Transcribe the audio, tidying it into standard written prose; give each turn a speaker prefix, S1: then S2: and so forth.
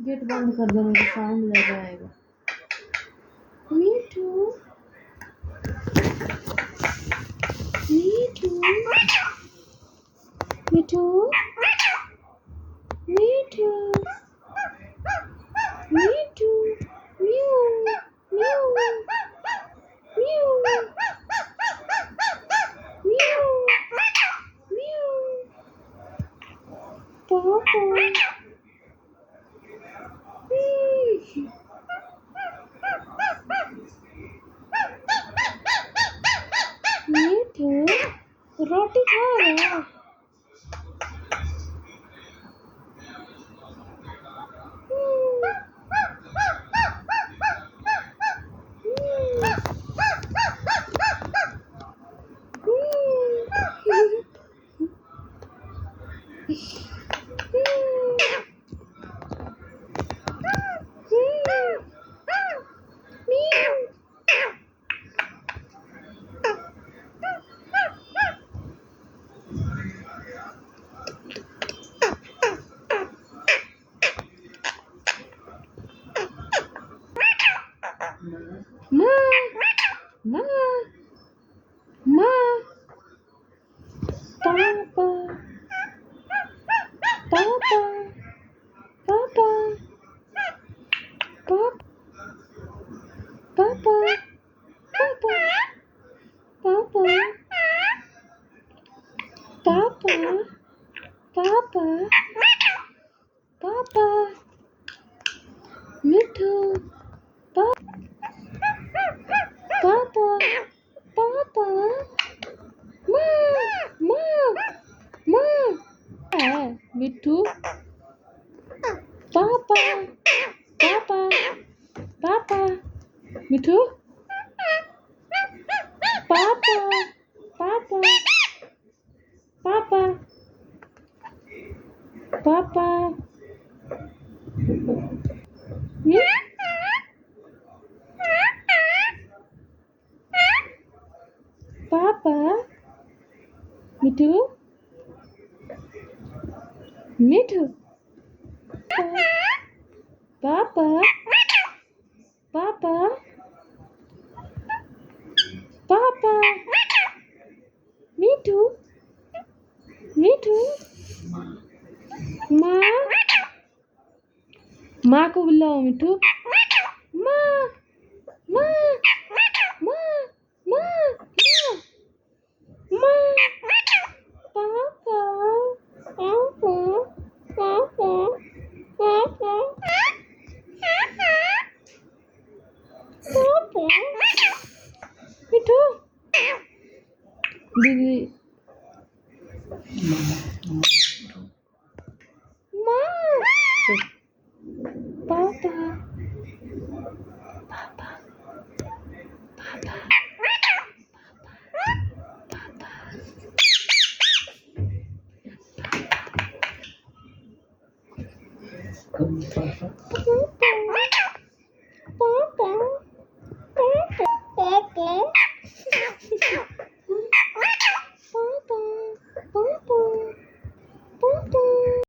S1: Gate बंद कर देने का साउंड ज़्यादा आएगा। मीठू मीठू मीठू मीठू मीठू म्यू म्यू म्यू म्यू म्यू पापा मीठू रोटी खा रहा। Ma, ma, ma, papa, papa, papa, papa, papa, papa, papa, papa, papa, papa, Mithu, papa, papa, papa, ma, ma, ma, है मिठू पापा पापा पापा मिठू पापा पापा पापा पापा पापा मिठू मिठू पापा पापा पापा मिठू मिठू माँ माँ को बुलाओ मिठू माँ माँ माँ माँ माँ पापा पापा पापा पापा पापा मिठू दीदी